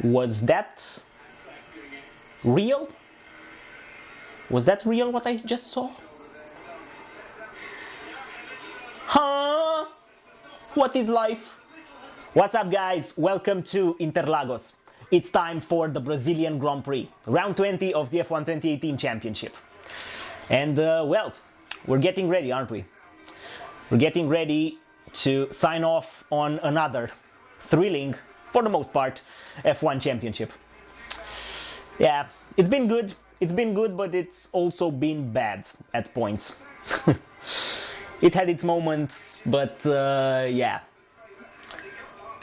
Was that real? Was that real what I just saw? Huh? What is life? What's up guys? Welcome to Interlagos. It's time for the Brazilian Grand Prix, round 20 of the F1 2018 Championship. And well, we're getting ready, aren't we? We're getting ready to sign off on another thrilling, for the most part, F1 Championship. Yeah, it's been good, but it's also been bad at points. It had its moments, but yeah.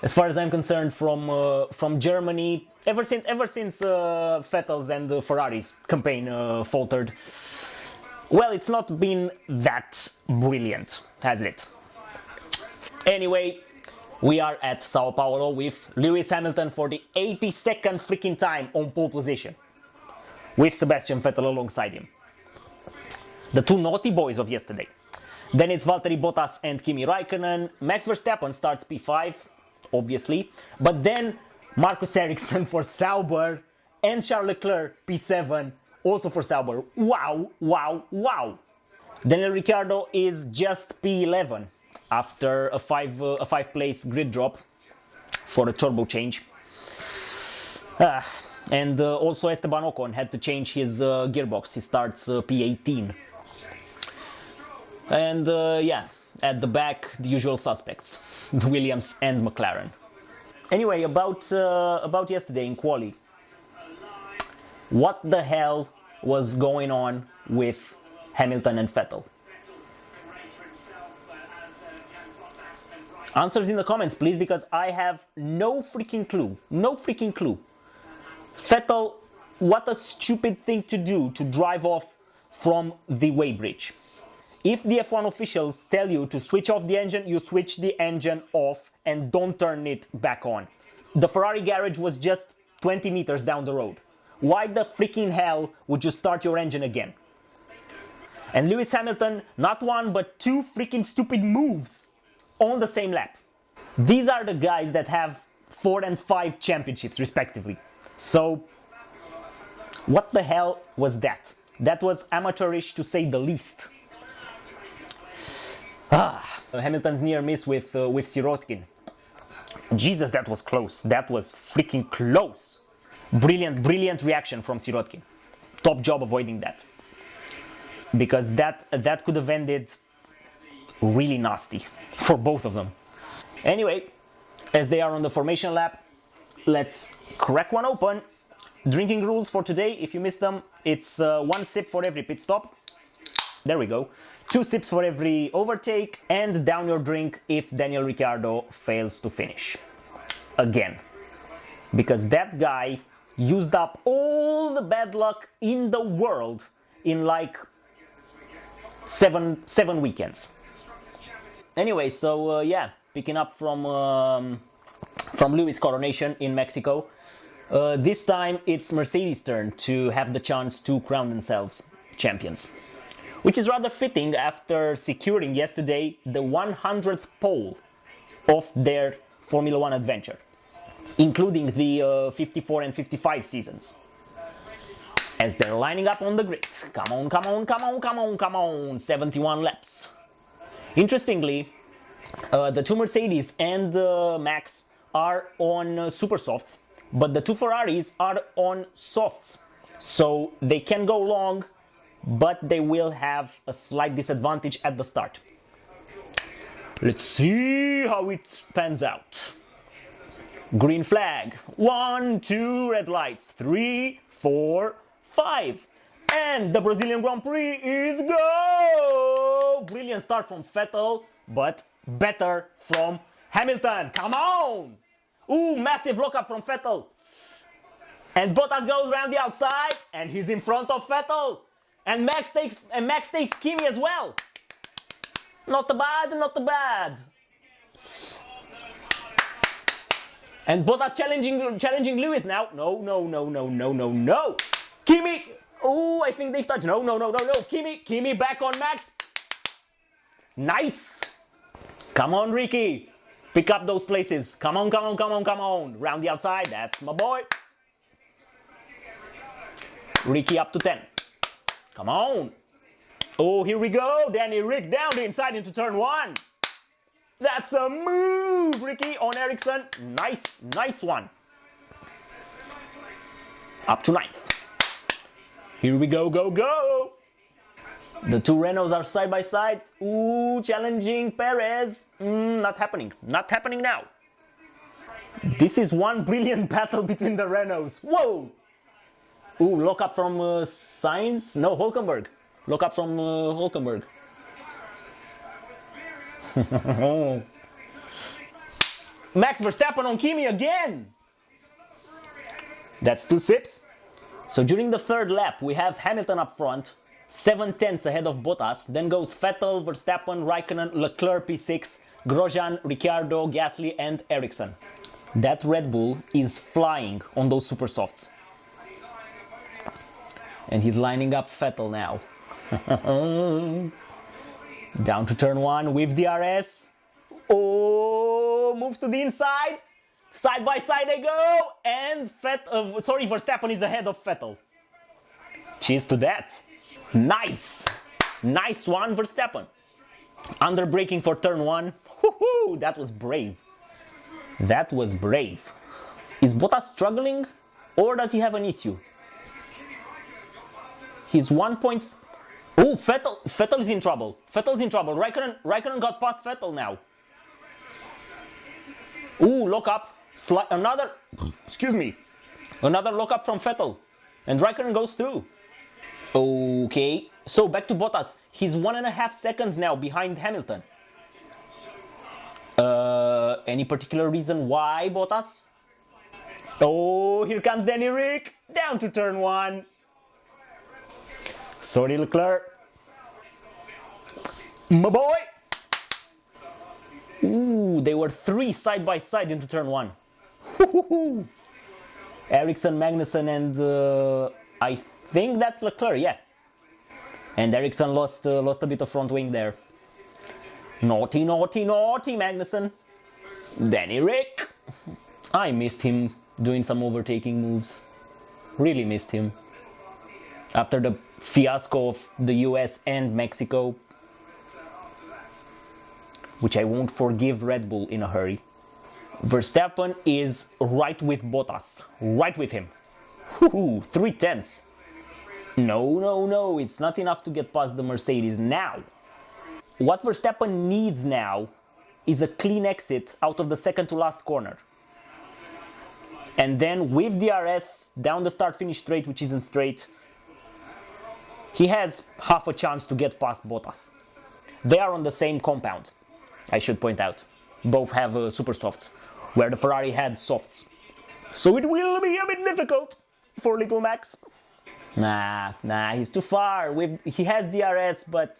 As far as I'm concerned, from Germany, ever since Vettel's and Ferrari's campaign faltered, well, it's not been that brilliant, has it? Anyway, we are at Sao Paulo with Lewis Hamilton for the 82nd freaking time on pole position, with Sebastian Vettel alongside him. The two naughty boys of yesterday. Then it's Valtteri, Bottas and Kimi Raikkonen. Max Verstappen starts P5, obviously, but then Marcus Ericsson for Sauber and Charles Leclerc P7, also for Sauber. Wow, wow, wow. Daniel Ricciardo is just P11 after a five place grid drop for a turbo change. And also Esteban Ocon had to change his gearbox. He starts P18. And yeah, at the back, the usual suspects, the Williams and McLaren. Anyway, about yesterday in quali. What the hell was going on with Hamilton and Vettel? Answers in the comments, please, because I have no freaking clue. No freaking clue. Vettel, what a stupid thing to do to drive off from the weighbridge. If the F1 officials tell you to switch off the engine, you switch the engine off and don't turn it back on. The Ferrari garage was just 20 meters down the road. Why the freaking hell would you start your engine again? And Lewis Hamilton, not one but two freaking stupid moves on the same lap. These are the guys that have 4 and 5 championships respectively. So, what the hell was that? That was amateurish to say the least. Hamilton's near miss with Sirotkin. Jesus, that was close. That was freaking close. Brilliant reaction from Sirotkin. Top job avoiding that. Because that could have ended really nasty for both of them. Anyway, as they are on the formation lap, let's crack one open. Drinking rules for today, if you missed them, it's 1 sip for every pit stop. There we go. 2 sips for every overtake, and down your drink if Daniel Ricciardo fails to finish. Again. Because that guy used up all the bad luck in the world in like seven weekends. Anyway, so yeah, picking up from Lewis' coronation in Mexico. This time it's Mercedes' turn to have the chance to crown themselves champions. Which is rather fitting after securing yesterday the 100th pole of their Formula 1 adventure, including the 54 and 55 seasons. As they're lining up on the grid. Come on, come on, come on, come on, come on. 71 laps. Interestingly, the two Mercedes and Max are on super softs, but the two Ferraris are on softs. So they can go long, but they will have a slight disadvantage at the start. Let's see how it pans out. Green flag. 1, 2, red lights. 3, 4, 5. And the Brazilian Grand Prix is go! Brilliant start from Vettel, but better from Hamilton. Come on! Ooh, massive lockup from Vettel. And Bottas goes around the outside, and he's in front of Vettel. And Max takes Kimi as well. Not bad, not bad. And Bottas challenging Lewis now. No. Kimi. Oh, I think they've touched. No. Kimi back on Max. Nice. Come on, Ricky. Pick up those places. Come on, come on, come on, come on. Round the outside. That's my boy. Ricky up to 10. Come on. Oh, here we go. Danny Rick down the inside into turn 1. That's a move, Ricky on Ericsson. Nice, nice one. Up to 9. Here we go, go, go. The two Renaults are side by side. Ooh, challenging Perez. Not happening. Not happening now. This is one brilliant battle between the Renaults. Whoa. Ooh, lock up from Sainz. No, Hülkenberg. Lock up from Hülkenberg. Max Verstappen on Kimi again. That's 2 sips. So during the third lap, we have Hamilton up front, 7/10 ahead of Bottas. Then goes Vettel, Verstappen, Raikkonen, LeClerc P6, Grosjean, Ricciardo, Gasly and Ericsson. That Red Bull is flying on those super softs. And he's lining up Vettel now. Down to turn 1 with DRS. Oh, moves to the inside. Side by side they go. And Verstappen is ahead of Vettel. Cheers to that. Nice. Nice one, Verstappen. Under braking for turn 1. Woohoo, that was brave. That was brave. Is Bottas struggling or does he have an issue? He's 1 point... Oh, Vettel is in trouble. Vettel's in trouble. Raikkonen got past Vettel now. Ooh, lock up. Another lock up from Vettel. And Raikkonen goes through. Okay, so back to Bottas. He's 1.5 seconds now behind Hamilton. Any particular reason why, Bottas? Oh, here comes Danny Rick. Down to turn 1. Sorry, Leclerc. My boy. Ooh, they were 3 side by side into turn 1. Ericsson, Magnussen, and I think that's Leclerc, yeah. And Ericsson lost a bit of front wing there. Naughty, naughty, naughty, Magnussen. Danny Rick. I missed him doing some overtaking moves. Really missed him. After the fiasco of the US and Mexico, which I won't forgive Red Bull in a hurry. Verstappen is right with Bottas, right with him. 3/10. No, it's not enough to get past the Mercedes now. What Verstappen needs now is a clean exit out of the second to last corner. And then with DRS down the start-finish straight, which isn't straight, he has half a chance to get past Bottas. They are on the same compound, I should point out. Both have super softs, where the Ferrari had softs. So it will be a bit difficult for little Max. Nah, he's too far. He has DRS, but...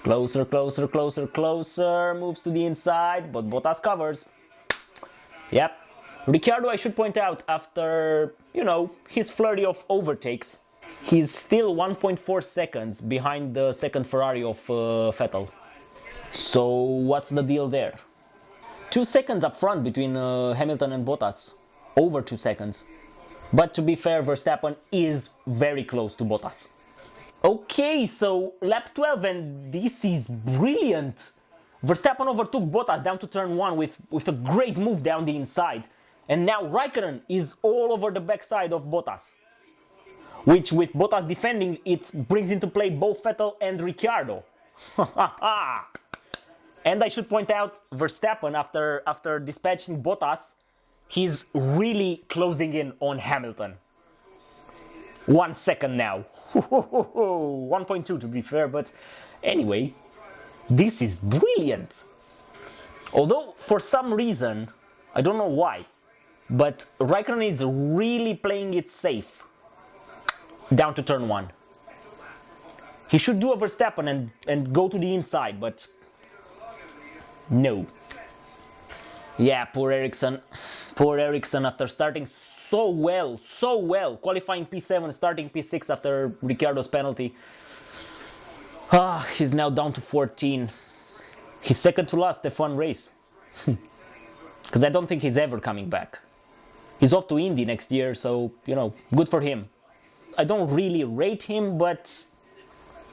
Closer, closer, closer, closer. Moves to the inside, but Bottas covers. Yep. Ricciardo, I should point out, after, his flurry of overtakes, he's still 1.4 seconds behind the second Ferrari of Vettel. So what's the deal there? 2 seconds up front between Hamilton and Bottas. Over 2 seconds. But to be fair, Verstappen is very close to Bottas. Okay, so lap 12, and this is brilliant. Verstappen overtook Bottas down to turn 1 with a great move down the inside. And now Raikkonen is all over the backside of Bottas. Which, with Bottas defending, it brings into play both Vettel and Ricciardo. And I should point out, Verstappen, after dispatching Bottas, he's really closing in on Hamilton. 1 second now. 1.2 to be fair, but anyway, this is brilliant. Although, for some reason, I don't know why, but Raikkonen is really playing it safe. Down to turn 1. He should do a Verstappen and go to the inside, but no. Yeah, poor Ericsson. Poor Ericsson, after starting so well, qualifying P7, starting P6 after Ricciardo's penalty. He's now down to 14. His second to last F1 race. Because I don't think he's ever coming back. He's off to Indy next year, so, you know, good for him. I don't really rate him, but,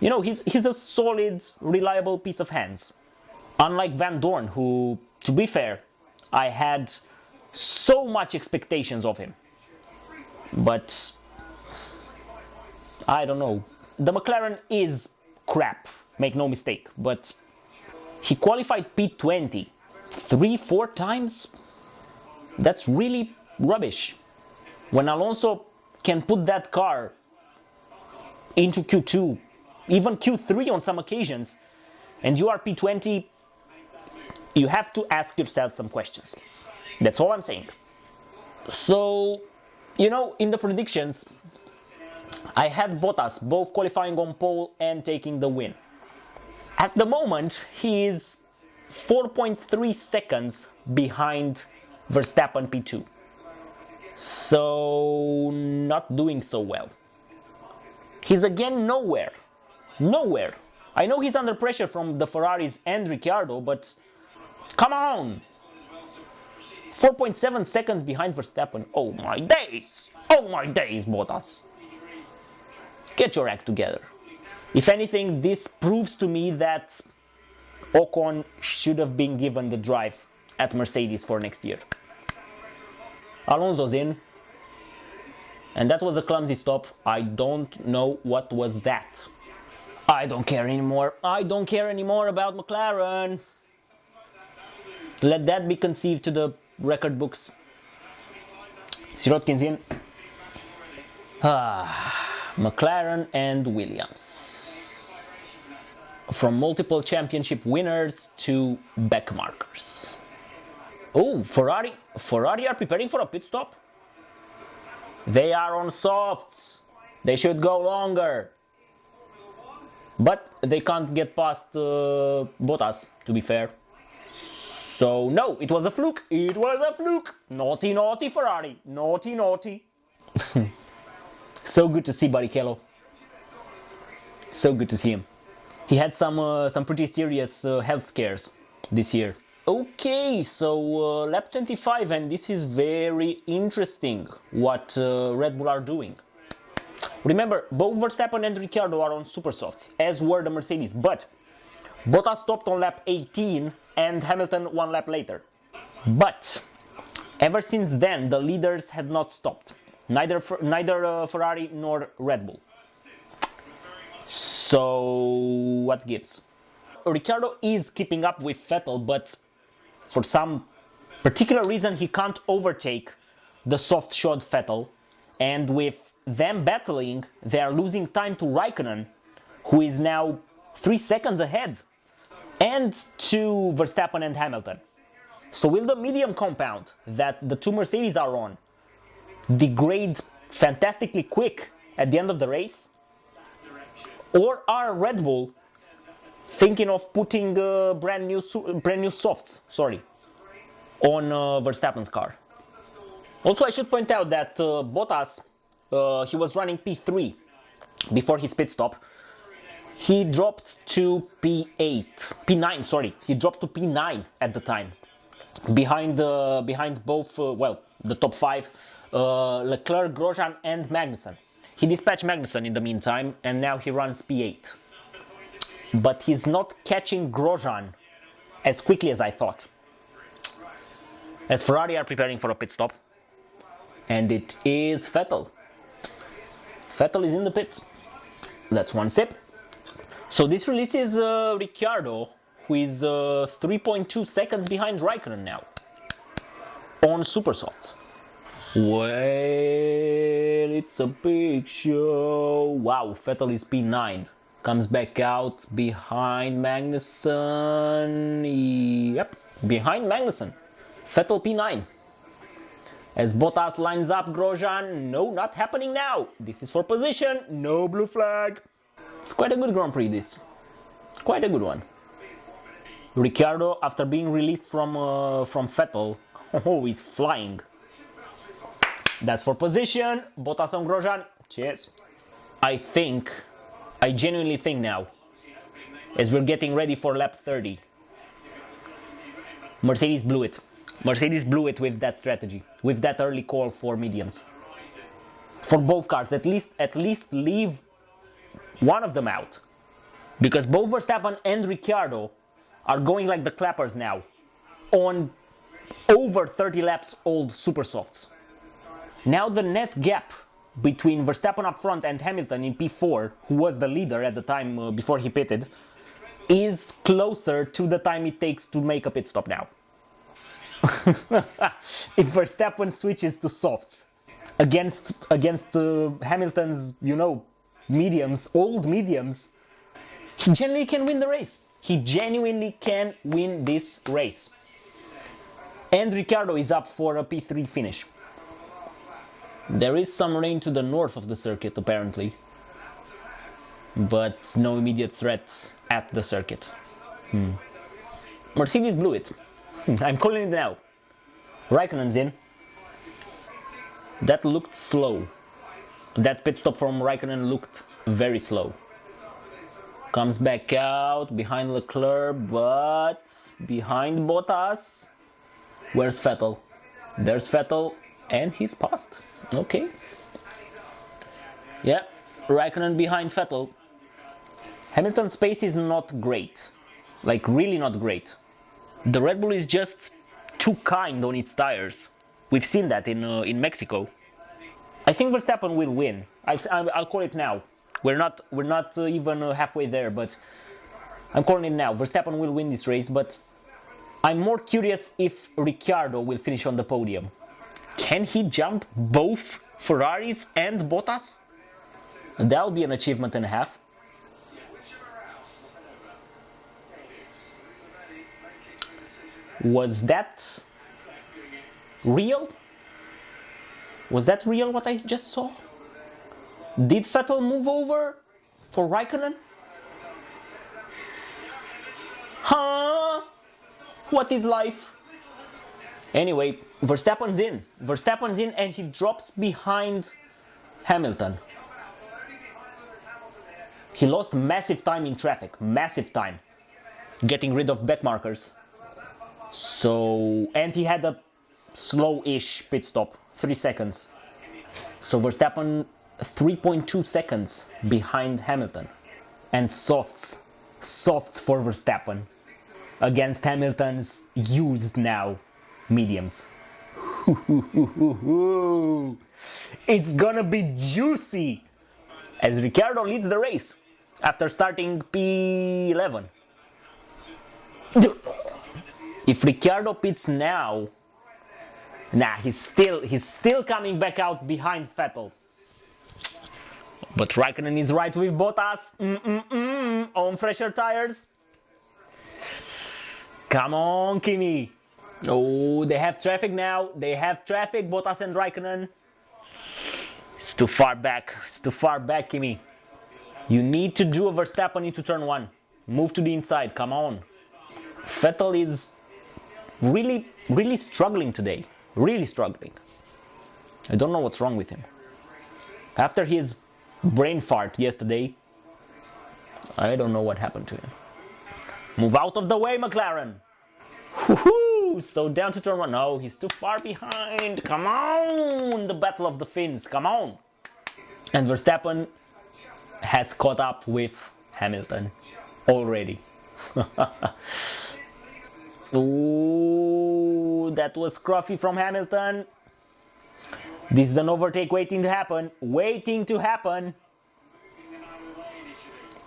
you know, he's a solid, reliable piece of hands. Unlike Van Dorn, who, to be fair, I had so much expectations of him. But I don't know. The McLaren is crap, make no mistake, but he qualified P20 3-4 times? That's really rubbish. When Alonso can put that car into Q2, even Q3 on some occasions, and you are P20, you have to ask yourself some questions. That's all I'm saying. So, you know, in the predictions, I had Bottas both qualifying on pole and taking the win. At the moment, he is 4.3 seconds behind Verstappen P2. So, not doing so well. He's again nowhere. Nowhere. I know he's under pressure from the Ferraris and Ricciardo, but come on! 4.7 seconds behind Verstappen. Oh my days! Oh my days, Bottas! Get your act together. If anything, this proves to me that Ocon should have been given the drive at Mercedes for next year. Alonso's in. And that was a clumsy stop. I don't know what was that. I don't care anymore. I don't care anymore about McLaren. Let that be conceived to the record books. Sirotkin's in. McLaren and Williams. From multiple championship winners to backmarkers. Oh, Ferrari are preparing for a pit stop. They are on softs. They should go longer. But they can't get past Bottas, to be fair. So no, it was a fluke. It was a fluke. Naughty, naughty Ferrari. Naughty, naughty. So good to see Barrichello. So good to see him. He had some pretty serious health scares this year. Okay, so lap 25, and this is very interesting what Red Bull are doing. Remember, both Verstappen and Ricciardo are on super softs, as were the Mercedes, but Bottas stopped on lap 18 and Hamilton one lap later. But ever since then, the leaders had not stopped. Neither Ferrari nor Red Bull. So what gives? Ricciardo is keeping up with Vettel, but for some particular reason he can't overtake the soft-shod Vettel, and with them battling, they are losing time to Raikkonen, who is now 3 seconds ahead, and to Verstappen and Hamilton. So will the medium compound that the two Mercedes are on degrade fantastically quick at the end of the race? Or are Red Bull thinking of putting brand new softs, on Verstappen's car? Also, I should point out that Bottas, he was running P3 before his pit stop. He dropped to P9, sorry. He dropped to P9 at the time, behind both, the top 5, Leclerc, Grosjean, and Magnussen. He dispatched Magnussen in the meantime, and now he runs P8. But he's not catching Grosjean as quickly as I thought. As Ferrari are preparing for a pit stop, and it is Vettel. Vettel is in the pits. That's one sip. So this releases Ricciardo, who is 3.2 seconds behind Raikkonen now, on super soft. Well, it's a big show. Wow, Vettel is P9. Comes back out behind Magnussen. Yep, behind Magnussen. Vettel P9. As Bottas lines up Grosjean. No, not happening now. This is for position. No blue flag. It's quite a good Grand Prix, this. Quite a good one. Ricciardo, after being released from Vettel, oh, he's flying. That's for position. Bottas on Grosjean. Cheers. I genuinely think now, as we're getting ready for lap 30, Mercedes blew it. Mercedes blew it with that strategy, with that early call for mediums. For both cars, at least leave one of them out. Because both Verstappen and Ricciardo are going like the clappers now on over 30 laps old super softs. Now the net gap between Verstappen up front and Hamilton in P4, who was the leader at the time before he pitted, is closer to the time it takes to make a pit stop now. If Verstappen switches to softs against Hamilton's, mediums, old mediums, he genuinely can win the race. He genuinely can win this race. And Ricciardo is up for a P3 finish. There is some rain to the north of the circuit apparently, but no immediate threats at the circuit. Mercedes blew it. I'm calling it now. Raikkonen's in. That looked slow. That pit stop from Raikkonen looked very slow. Comes back out behind LeClerc, but behind Bottas. Where's Vettel? There's Vettel, and he's passed. Okay. Yeah, Raikkonen behind Vettel. Hamilton's pace is not great. Like, really not great. The Red Bull is just too kind on its tires. We've seen that in Mexico. I think Verstappen will win. I'll call it now. We're not even halfway there, but I'm calling it now. Verstappen will win this race, but I'm more curious if Ricciardo will finish on the podium. Can he jump both Ferraris and Bottas? That'll be an achievement and a half. Was that real? Was that real what I just saw? Did Vettel move over for Raikkonen? Huh? What is life? Anyway, Verstappen's in. Verstappen's in and he drops behind Hamilton. He lost massive time in traffic. Massive time. Getting rid of back markers. And he had a slow-ish pit stop. 3 seconds. So Verstappen 3.2 seconds behind Hamilton. And softs for Verstappen against Hamilton's used now mediums. It's gonna be juicy as Ricciardo leads the race after starting P11. If Ricciardo pits now, he's still coming back out behind Vettel. But Raikkonen is right with Bottas. On fresher tires. Come on, Kimi. Oh, they have traffic now. They have traffic, Bottas and Raikkonen. It's too far back. It's too far back, Kimi. You need to do a Verstappen into turn 1. Move to the inside. Come on. Vettel is really struggling today. Really struggling. I don't know what's wrong with him. After his brain fart yesterday, I don't know what happened to him. Move out of the way, McLaren. Woohoo! So down to turn 1. No, he's too far behind. Come on! The battle of the Finns. Come on! And Verstappen has caught up with Hamilton already. Ooh, that was scruffy from Hamilton. This is an overtake waiting to happen. Waiting to happen.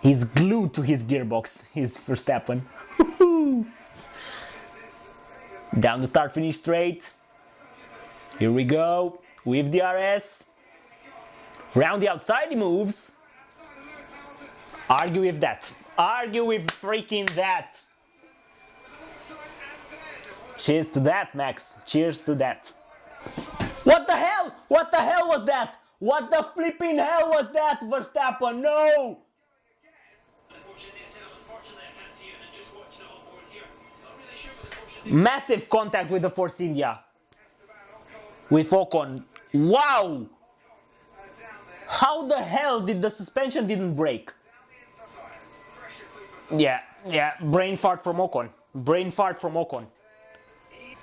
He's glued to his gearbox. He's Verstappen. Down the start-finish straight. Here we go. With DRS. Round the outside he moves. Argue with that. Argue with freaking that. Cheers to that, Max. Cheers to that. What the hell? What the hell was that? What the flipping hell was that, Verstappen? No! Massive contact with the Force India. With Ocon. Wow! How the hell did the suspension didn't break? Yeah, brain fart from Ocon. Brain fart from Ocon.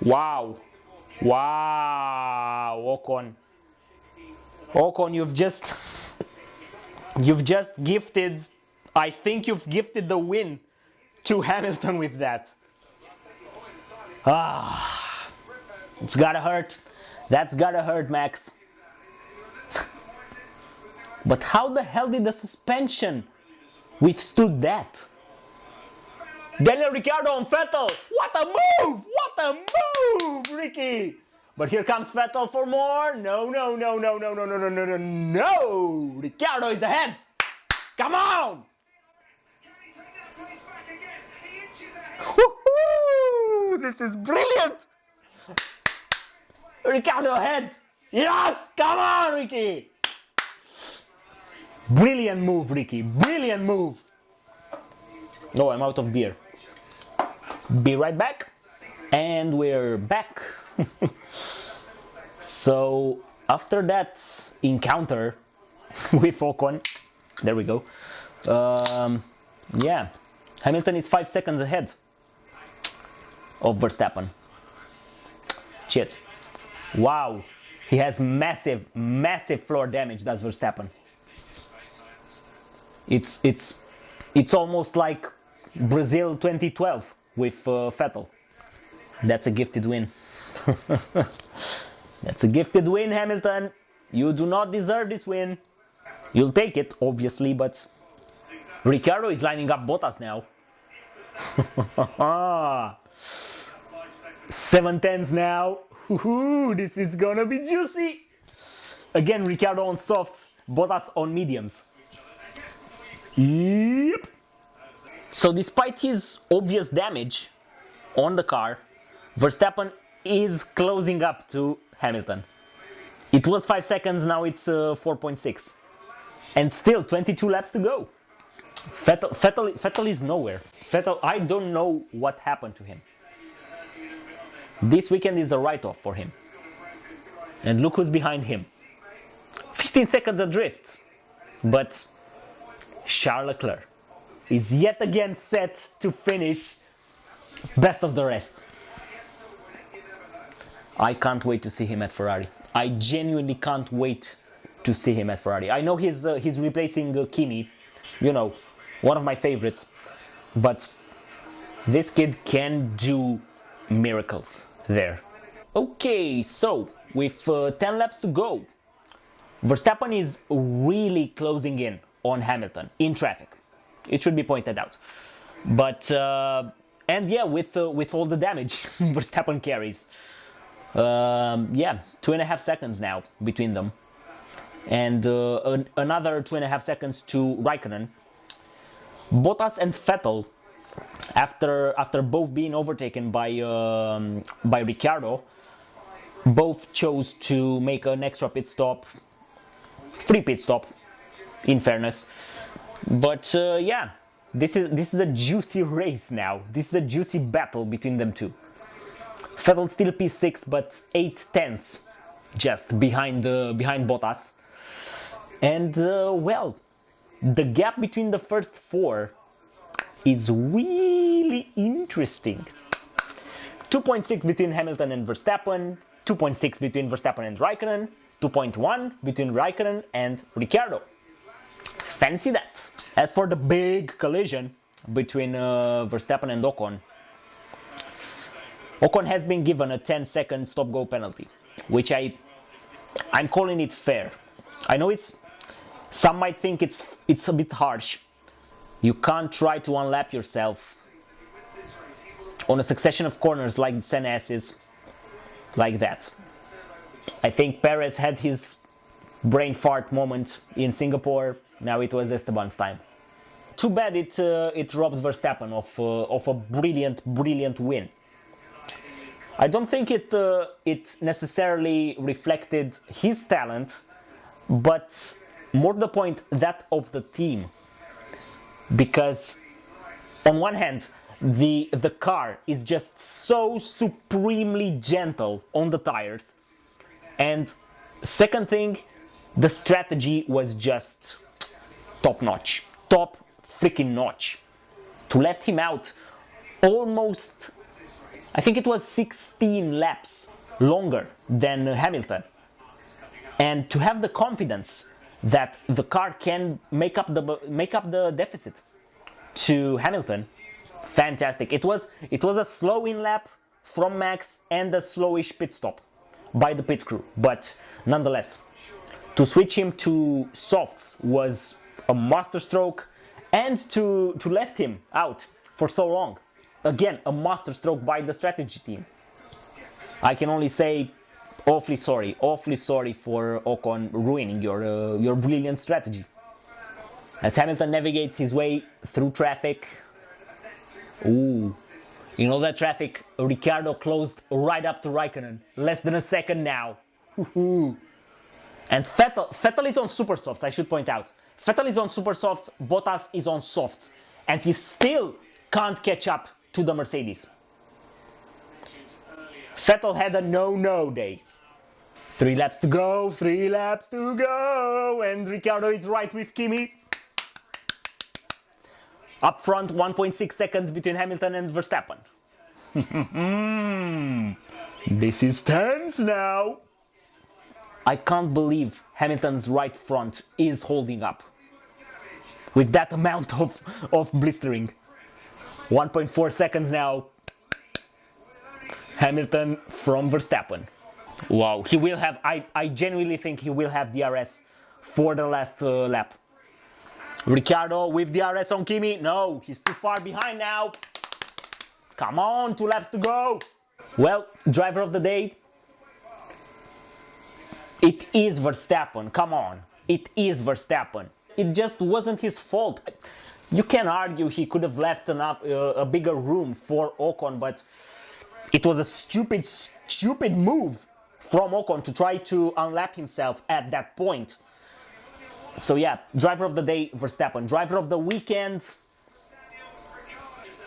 Wow. Wow, Ocon. Ocon, you've just gifted, I think you've gifted the win to Hamilton with that. It's gotta hurt. That's gotta hurt, Max. But how the hell did the suspension withstood that? Daniel Ricciardo on Vettel. What a move! What a move, Ricky! But here comes Vettel for more. No. Ricciardo is ahead. Come on! Woohoo! This is brilliant! Ricciardo ahead. Yes! Come on, Ricky! Brilliant move, Ricky. Brilliant move. Oh, I'm out of beer. Be right back. And we're back. So, after that encounter with Ocon, there we go. Yeah, Hamilton is 5 seconds ahead of Verstappen. Cheers. Wow, he has massive floor damage, does Verstappen. It's almost like Brazil 2012 with Vettel. That's a gifted win. That's a gifted win, Hamilton. You do not deserve this win. You'll take it, obviously, but Ricciardo is lining up Bottas now. 7/10s now. This is gonna be juicy. Again, Ricciardo on softs, Bottas on mediums. Yep. So despite his obvious damage on the car, Verstappen is closing up to Hamilton. It was 5 seconds, now it's 4.6. And still 22 laps to go. Vettel is nowhere. Vettel, I don't know what happened to him. This weekend is a write-off for him. And look who's behind him. 15 seconds adrift. But Charles Leclerc is yet again set to finish best of the rest. I can't wait to see him at Ferrari. I genuinely can't wait to see him at Ferrari. I know he's replacing Kimi, you know, one of my favorites, but this kid can do miracles there. Okay, so with 10 laps to go, Verstappen is really closing in on Hamilton in traffic. It should be pointed out. But and yeah, with all the damage Verstappen carries. Yeah, 2.5 seconds now between them, and another 2.5 seconds to Raikkonen. Bottas and Vettel, after both being overtaken by Ricciardo, both chose to make an extra pit stop, free pit stop, in fairness. But yeah, this is a juicy race now. This is a juicy battle between them two. Vettel still P6, but 8/10 just behind Bottas. And well, the gap between the first four is really interesting. 2.6 between Hamilton and Verstappen, 2.6 between Verstappen and Raikkonen, 2.1 between Raikkonen and Ricciardo. Fancy that. As for the big collision between Verstappen and Ocon, Ocon has been given a 10-second stop-go penalty, which I'm calling it fair. I know some might think it's a bit harsh. You can't try to unlap yourself on a succession of corners like the Sen S's like that. I think Perez had his brain fart moment in Singapore. Now it was Esteban's time. Too bad it robbed Verstappen of a brilliant win. I don't think it necessarily reflected his talent, but more the point, that of the team. Because on one hand, the car is just so supremely gentle on the tires, and second thing, the strategy was just top notch, top freaking notch. To left him out almost I think it was 16 laps longer than Hamilton. And to have the confidence that the car can make up the deficit to Hamilton, fantastic. It was a slow in lap from Max and a slowish pit stop by the pit crew, but nonetheless, to switch him to softs was a masterstroke, and to left him out for so long, again, a masterstroke by the strategy team. I can only say awfully sorry for Ocon ruining your brilliant strategy. As Hamilton navigates his way through traffic, ooh, in all that traffic, Ricciardo closed right up to Raikkonen, less than a second now. And Vettel is on super softs, I should point out. Vettel is on super softs, Bottas is on softs, and he still can't catch up to the Mercedes. Vettel had a no-no day. 3 laps to go, and Ricciardo is right with Kimi. Up front, 1.6 seconds between Hamilton and Verstappen. This is tense now. I can't believe Hamilton's right front is holding up with that amount of blistering. 1.4 seconds now. Hamilton from Verstappen. Wow, he will have, I genuinely think he will have DRS for the last lap. Ricciardo with DRS on Kimi. No, he's too far behind now. Come on, 2 laps to go. Well, driver of the day. It is Verstappen, come on. It is Verstappen. It just wasn't his fault. You can argue he could have left a bigger room for Ocon, but it was a stupid move from Ocon to try to unlap himself at that point. So yeah, driver of the day, Verstappen. Driver of the weekend,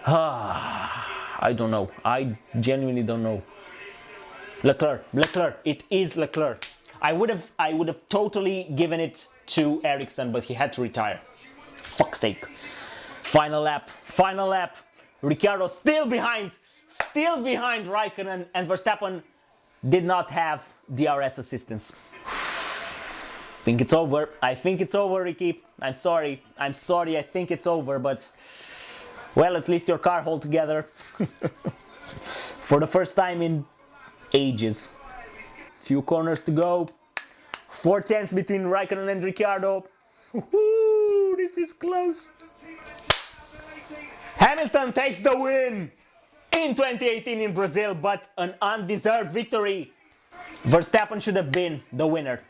I don't know. I genuinely don't know. LeClerc. It is LeClerc. I would have totally given it to Ericsson, but he had to retire. Fuck's sake. Final lap. Ricciardo still behind Raikkonen, and Verstappen did not have DRS assistance. I think it's over, Ricky. I'm sorry, I think it's over, but well, at least your car hold together. For the first time in ages. Few corners to go. 4 tenths between Raikkonen and Ricciardo. This is close. Hamilton takes the win in 2018 in Brazil, but an undeserved victory. Verstappen should have been the winner.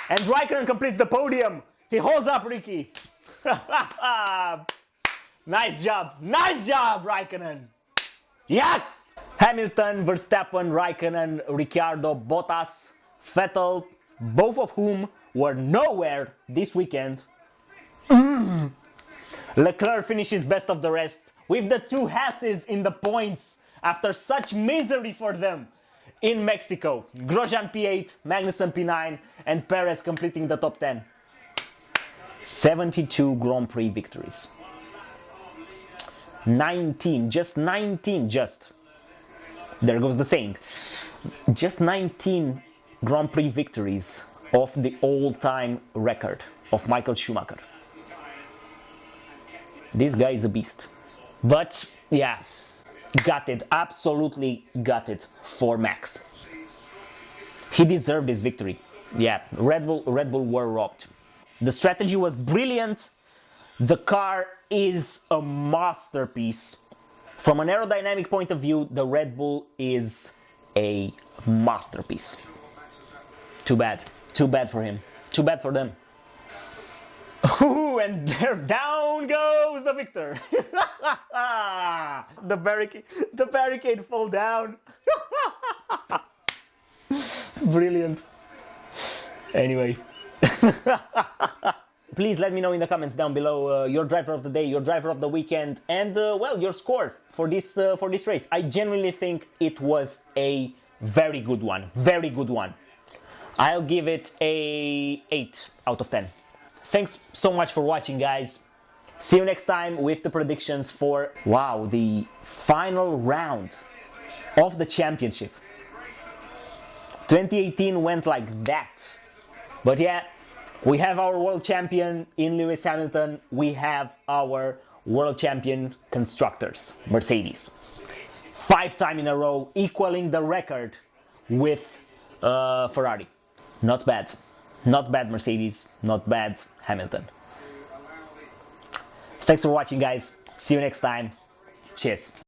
And Raikkonen completes the podium. He holds up Ricky. Nice job, Raikkonen. Yes! Hamilton, Verstappen, Raikkonen, Ricciardo, Bottas, Vettel, both of whom were nowhere this weekend. Leclerc finishes best of the rest with the 2 Haases in the points after such misery for them in Mexico. Grosjean P8, Magnussen P9, and Perez completing the top 10. 72 Grand Prix victories. 19. There goes the saying. Just 19 Grand Prix victories of the all-time record of Michael Schumacher. This guy is a beast. But yeah, gutted, absolutely gutted for Max. He deserved this victory. Yeah, Red Bull were robbed. The strategy was brilliant. The car is a masterpiece. From an aerodynamic point of view, the Red Bull is a masterpiece. Too bad for him. Too bad for them. Ooh, and there down goes the victor. The barricade fall down. Brilliant. Anyway. Please let me know in the comments down below your driver of the day, your driver of the weekend, and well, your score for this race. I genuinely think it was a very good one. Very good one. I'll give it a 8 out of 10. Thanks so much for watching, guys. See you next time with the predictions for, wow, the final round of the championship. 2018 went like that. But yeah, we have our world champion in Lewis Hamilton. We have our world champion constructors, Mercedes. 5 times in a row, equaling the record with Ferrari. Not bad. Not bad, Mercedes. Not bad, Hamilton. Thanks for watching, guys. See you next time. Cheers.